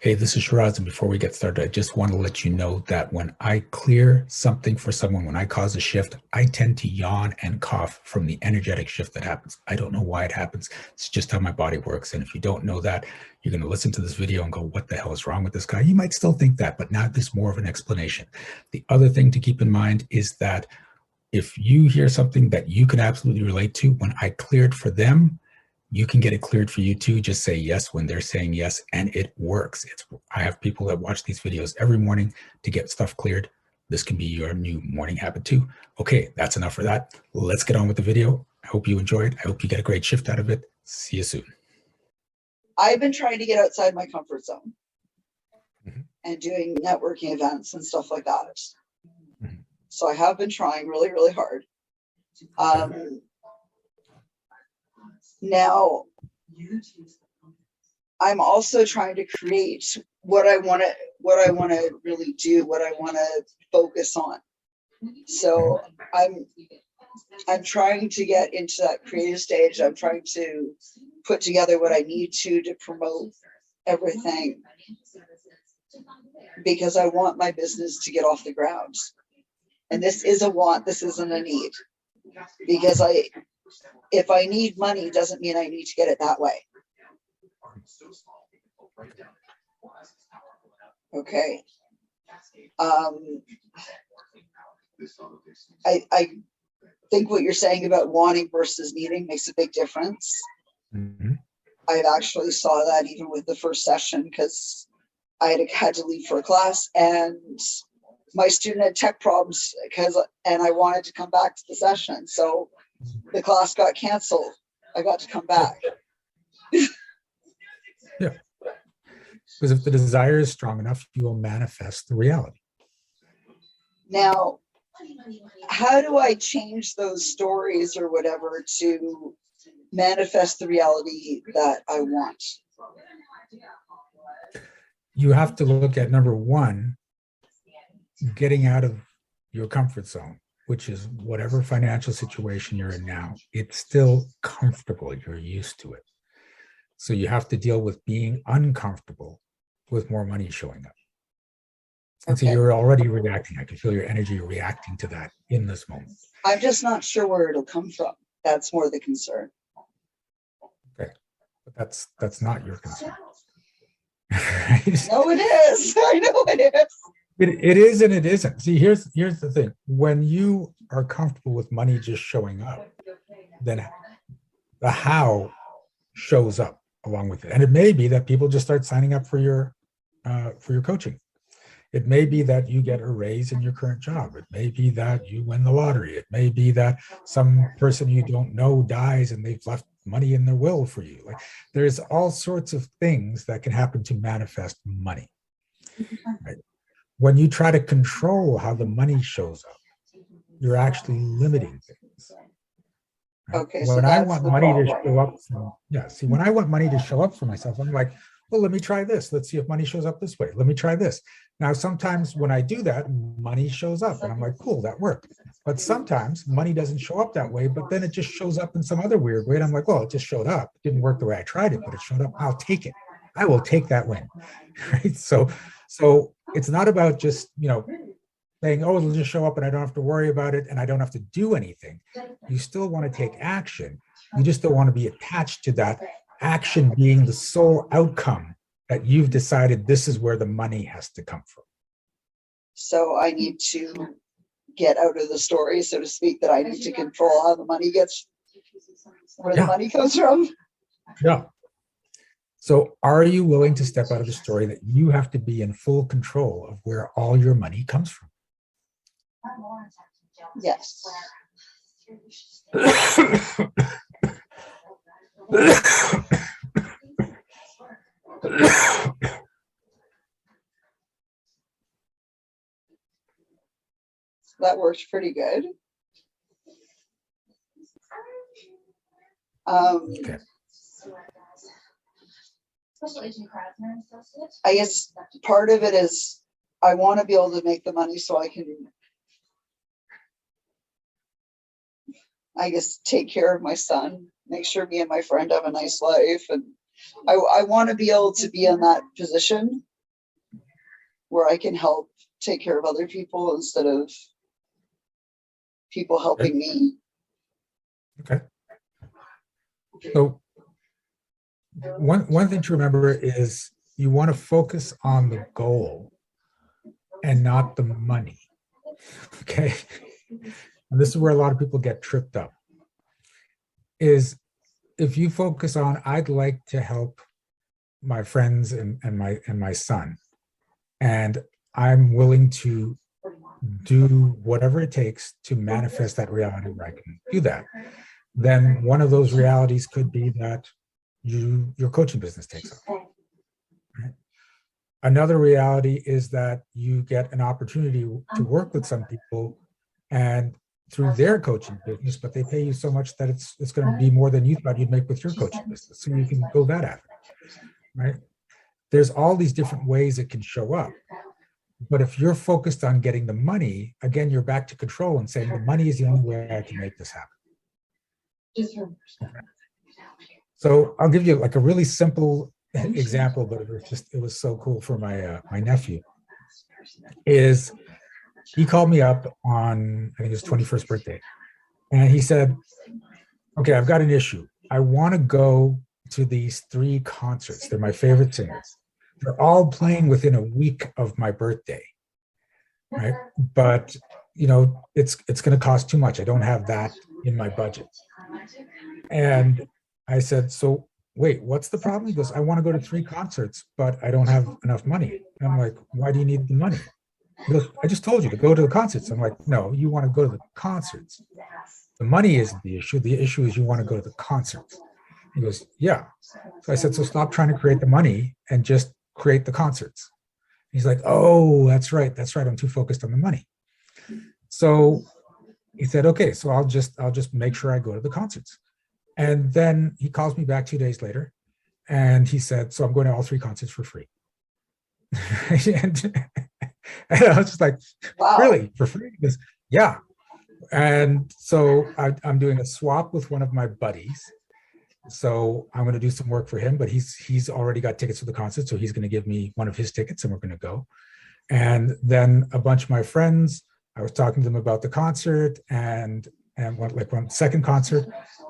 Hey, this is Shiraz, and before we get started, I just want to let you know that when I clear something for someone, when I cause a shift, I tend to yawn and cough from the energetic shift that happens. I don't know why it happens. It's just how my body works. And if you don't know that, you're going to listen to this video and go, what the hell is wrong with this guy? You might still think that, but now there's more of an explanation. The other thing to keep in mind is that if you hear something that you can absolutely relate to, when I cleared for them, you can get it cleared for you too. Just say yes when they're saying yes, and it works. I have people that watch these videos every morning to get stuff cleared. This can be your new morning habit too. Okay, that's enough for that. Let's get on with the video. I hope you enjoyed. I hope you get a great shift out of it. See you soon. I've been trying to get outside my comfort zone Mhm. and doing networking events and stuff like that. Mhm. So I have been trying really, really hard. Now, I'm also trying to create what I want to really do, what I want to focus on. So I'm trying to get into that creative stage. I'm trying to put together what I need to promote everything, because I want my business to get off the ground. And this is a want, this isn't a need. Because if I need money, doesn't mean I need to get it that way. Okay. I think what you're saying about wanting versus needing makes a big difference. Mm-hmm. I've actually saw that even with the first session, because I had to leave for a class, and my student had tech problems and I wanted to come back to the session. So the class got canceled. I got to come back. Yeah. Because if the desire is strong enough, you will manifest the reality. Now, how do I change those stories or whatever to manifest the reality that I want? You have to look at number one, getting out of your comfort zone, which is whatever financial situation you're in now. It's still comfortable. You're used to it. So you have to deal with being uncomfortable with more money showing up. And Okay. so you're already reacting. I can feel your energy reacting to that in this moment. I'm just not sure where it'll come from. That's more the concern. Okay. But that's not your concern. Right? No, it is. I know it is. It is and it isn't. See, here's the thing. When you are comfortable with money just showing up, then the how shows up along with it. And it may be that people just start signing up for your coaching. It may be that you get a raise in your current job. It may be that you win the lottery. It may be that some person you don't know dies and they've left money in their will for you. Like, there's all sorts of things that can happen to manifest money. Right? When you try to control how the money shows up, you're actually limiting things. Right? Okay, when so I that's want the money problem. to show up when I want money to show up for myself, I'm like, well, let me try this. Let's see if money shows up this way. Let me try this. Now, sometimes when I do that, money shows up and I'm like, cool, that worked. But sometimes money doesn't show up that way, but then it just shows up in some other weird way. And I'm like, well, it just showed up. It didn't work the way I tried it, but it showed up. I'll take it. I will take that win. Right. So it's not about just, saying, oh, it'll just show up and I don't have to worry about it and I don't have to do anything. You still want to take action. You just don't want to be attached to that action being the sole outcome that you've decided this is where the money has to come from. So I need to get out of the story, so to speak, that I need to control how the money where the money comes from. Yeah. So are you willing to step out of the story that you have to be in full control of where all your money comes from? Yes. That works pretty good. Okay. I guess part of it is I want to be able to make the money so I can, I guess, take care of my son, make sure me and my friend have a nice life. And I want to be able to be in that position where I can help take care of other people instead of people Okay. helping me. Okay. So one thing to remember is you want to focus on the goal and not the money. Okay. And this is where a lot of people get tripped up. Is if you focus on, I'd like to help my friends and my son, and I'm willing to do whatever it takes to manifest that reality where I can do that, then one of those realities could be that your coaching business takes off. Right? Another reality is that you get an opportunity to work with some people and through their coaching business, but they pay you so much that it's going to be more than you thought you'd make with your coaching business. So you can go that after, right? There's all these different ways it can show up. But if you're focused on getting the money, again, you're back to control and saying the money is the only way I can make this happen. So I'll give you like a really simple example, but it was so cool for my nephew. Is he called me up on, I think his 21st birthday, and he said, okay, I've got an issue. I want to go to these 3 concerts. They're my favorite singers. They're all playing within a week of my birthday, right? But it's going to cost too much. I don't have that in my budget. And I said, so wait, what's the problem? He goes, I want to go to 3 concerts, but I don't have enough money. And I'm like, why do you need the money? He goes, I just told you to go to the concerts. I'm like, no, you want to go to the concerts. The money isn't the issue. The issue is you want to go to the concerts. He goes, yeah. So I said, so stop trying to create the money and just create the concerts. He's like, oh, that's right. That's right. I'm too focused on the money. So he said, okay, so I'll just make sure I go to the concerts. And then he calls me back 2 days later and he said, so I'm going to all 3 concerts for free. and I was just like, wow. Really, for free? He goes, yeah. And so I'm doing a swap with one of my buddies. So I'm going to do some work for him, but he's already got tickets to the concert. So he's going to give me one of his tickets and we're going to go. And then a bunch of my friends, I was talking to them about the concert and one second concert.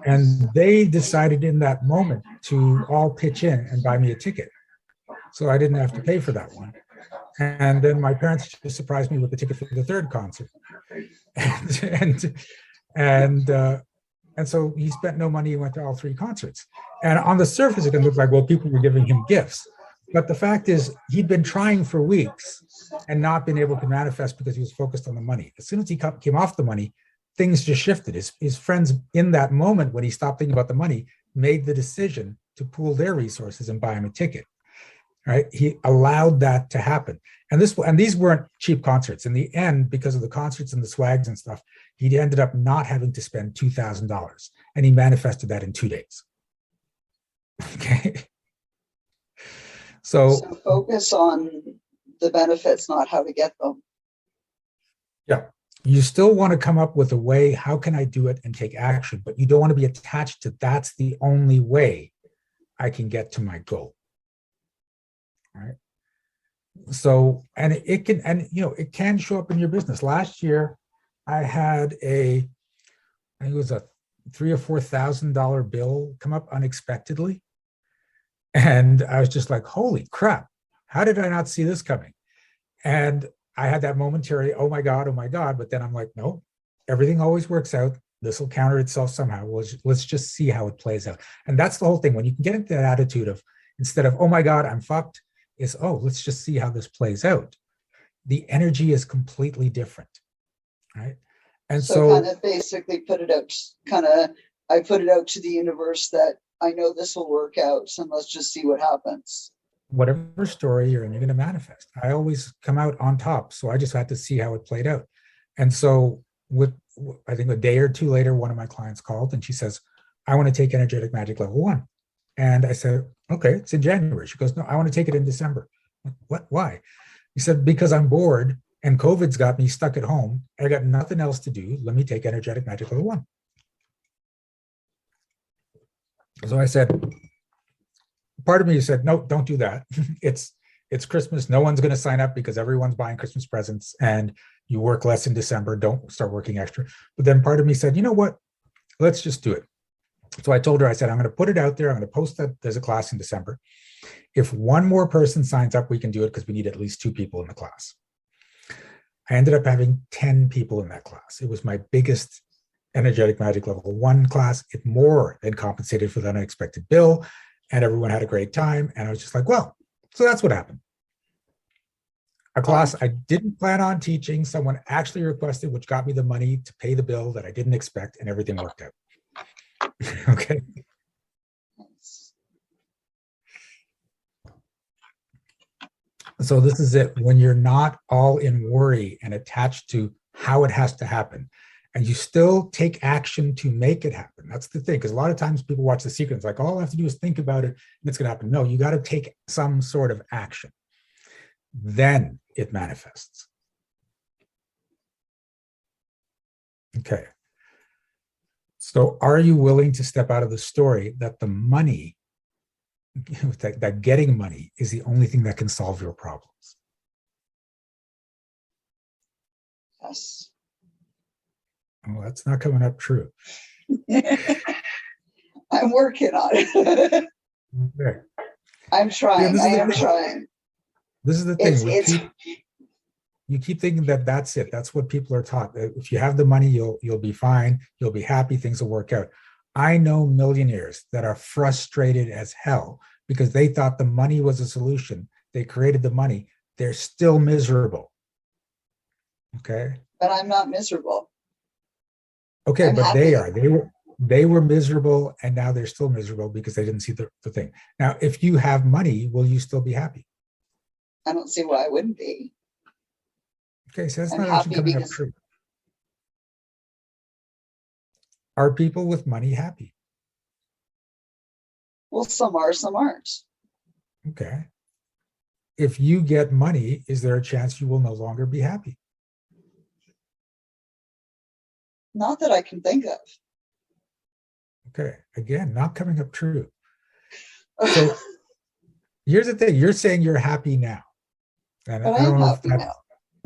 And they decided in that moment to all pitch in and buy me a ticket. So I didn't have to pay for that one. And then my parents just surprised me with the ticket for the 3rd concert. And so he spent no money and went to all 3 concerts. And on the surface, it can look like, well, people were giving him gifts. But the fact is, he'd been trying for weeks and not been able to manifest because he was focused on the money. As soon as he came off the money, things just shifted. His friends in that moment, when he stopped thinking about the money, made the decision to pool their resources and buy him a ticket. Right? He allowed that to happen. And these weren't cheap concerts. In the end, because of the concerts and the swags and stuff, he ended up not having to spend $2,000. And he manifested that in 2 days. Okay. So focus on the benefits, not how to get them. Yeah. You still want to come up with a way, how can I do it and take action? But you don't want to be attached to that's the only way I can get to my goal. Right. So, and it can show up in your business. Last year, I had I think it was a $3,000 or $4,000 bill come up unexpectedly. And I was just like, holy crap, how did I not see this coming? And I had that momentary, oh my God. But then I'm like, no, everything always works out. This will counter itself somehow. Let's just see how it plays out. And that's the whole thing. When you can get into that attitude of, instead of, oh my God, I'm fucked, is, oh, let's just see how this plays out. The energy is completely different, right? And so kind of basically I put it out to the universe that I know this will work out, so let's just see what happens. Whatever story you're in, you're going to manifest. I always come out on top, so I just had to see how it played out. And so I think a day or 2 later, one of my clients called and she says, I want to take energetic magic level 1. And I said, okay, it's in January. She goes, no, I want to take it in December. I'm like, what? Why? He said, because I'm bored and COVID's got me stuck at home. I got nothing else to do. Let me take energetic magic level 1. So I said, part of me said, no, don't do that. It's it's Christmas. No one's going to sign up because everyone's buying Christmas presents, and you work less in December. Don't start working extra. But then part of me said, you know what? Let's just do it. So I told her, I said, I'm going to put it out there. I'm going to post that there's a class in December. If one more person signs up, we can do it because we need at least 2 people in the class. I ended up having 10 people in that class. It was my biggest energetic magic level 1 class. It more than compensated for the unexpected bill, and everyone had a great time. And I was just like, well, so that's what happened. A class I didn't plan on teaching, someone actually requested, which got me the money to pay the bill that I didn't expect, and everything worked out. Okay. So this is it. When you're not all in worry and attached to how it has to happen, and you still take action to make it happen. That's the thing, because a lot of times people watch The Secret, it's like, all I have to do is think about it and it's going to happen. No, you got to take some sort of action. Then it manifests. Okay. So are you willing to step out of the story that the money, that getting money is the only thing that can solve your problems? Yes. Well, that's not coming up true. I'm working on it. Okay. I'm trying. Yeah, I am trying. This is the thing. You keep thinking that that's it. That's what people are taught. If you have the money, you'll be fine. You'll be happy. Things will work out. I know millionaires that are frustrated as hell because they thought the money was a solution. They created the money. They're still miserable. Okay. But I'm not miserable. Okay, I'm but happy. they are. They were miserable, and now they're still miserable because they didn't see the thing. Now, if you have money, will you still be happy? I don't see why I wouldn't be. Okay, so that's I'm not actually happy coming up because true. Are people with money happy? well, some are, some aren't. Okay. If you get money, is there a chance you will no longer be happy? Not that I can think of. Okay. Again, not coming up true. So here's the thing. You're saying you're happy now. And But I don't I'm know if happy that's now.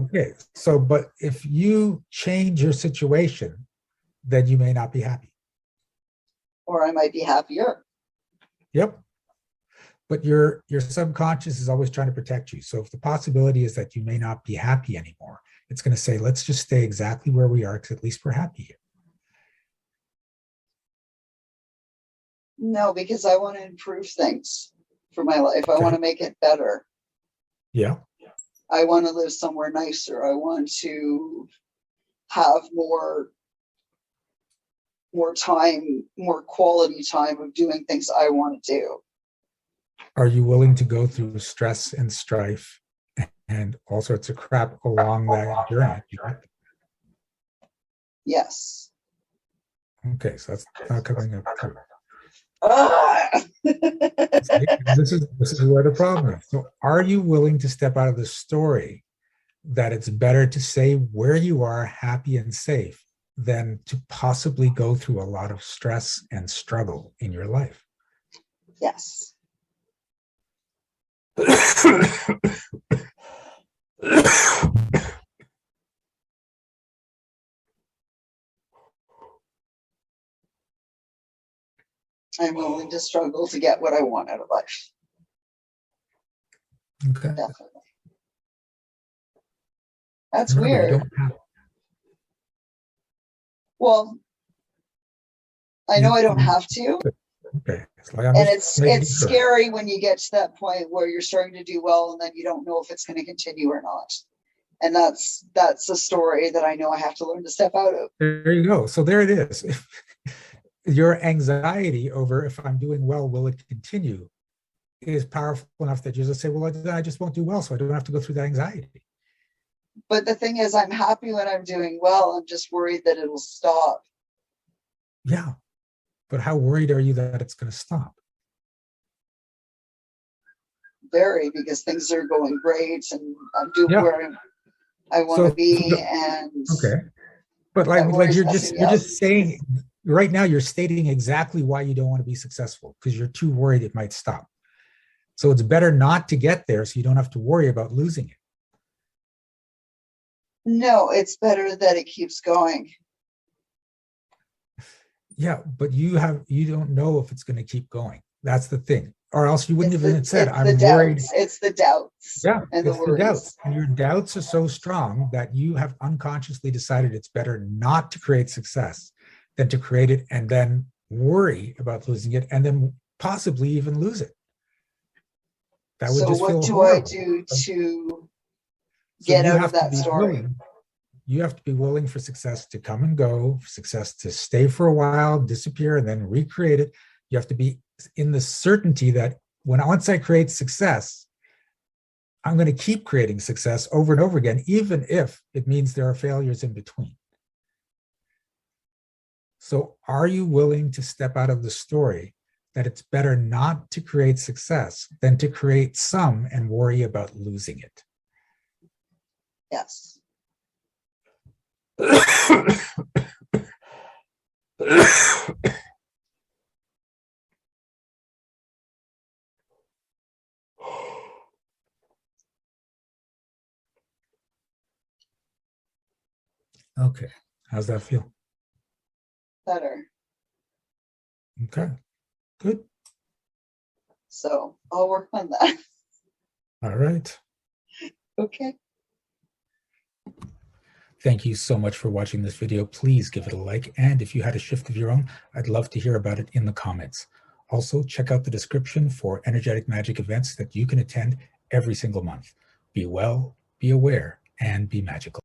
okay. So, but if you change your situation, then you may not be happy. Or I might be happier. Yep. But your subconscious is always trying to protect you. So if the possibility is that you may not be happy anymore, it's going to say, let's just stay exactly where we are because at least we're happy here. No, because I want to improve things for my life. I Okay. want to make it better. Yeah. I want to live somewhere nicer. I want to have more time, more quality time of doing things I want to do. Are you willing to go through stress and strife and all sorts of crap along that journey? Yes. Okay, so that's not coming up true. Ah! This is where the problem is. So are you willing to step out of the story that it's better to stay where you are happy and safe than to possibly go through a lot of stress and struggle in your life? Yes. I'm willing to struggle to get what I want out of life. Okay. Definitely. That's Remember, you weird. don't have, Well, I know I don't have to. okay. It's like I'm And just making it's sure. scary when you get to that point where you're starting to do well and then you don't know if it's going to continue or not. And that's a story that I know I have to learn to step out of. There you go. So there it is. Your anxiety over if I'm doing well, will it continue, is powerful enough that you just say, well, I just won't do well, so I don't have to go through that anxiety. But the thing is, I'm happy when I'm doing well. I'm just worried that it'll stop. Yeah. But how worried are you that it's going to stop? Very, because things are going great and I'm doing where I want to be. And okay. But like you're just saying right now, you're stating exactly why you don't want to be successful, because you're too worried it might stop. So it's better not to get there so you don't have to worry about losing it. No, it's better that it keeps going. Yeah, but you don't know if it's going to keep going. That's the thing. Or else you wouldn't have said, I'm worried. It's the doubts. Yeah, and it's the worries. doubts. And your doubts are so strong that you have unconsciously decided it's better not to create success than to create it and then worry about losing it and then possibly even lose it. That would just feel horrible. So what do I do to get out of that story? You have to be willing for success to come and go, for success to stay for a while, disappear, and then recreate it. You have to be in the certainty that once I create success, I'm going to keep creating success over and over again, even if it means there are failures in between. So are you willing to step out of the story that it's better not to create success than to create some and worry about losing it? Yes. Okay, how's that feel? Better. Okay, good. So I'll work on that. All right. Okay. Thank you so much for watching this video. Please give it a like. And if you had a shift of your own, I'd love to hear about it in the comments. Also, check out the description for energetic magic events that you can attend every single month. Be well, be aware, and be magical.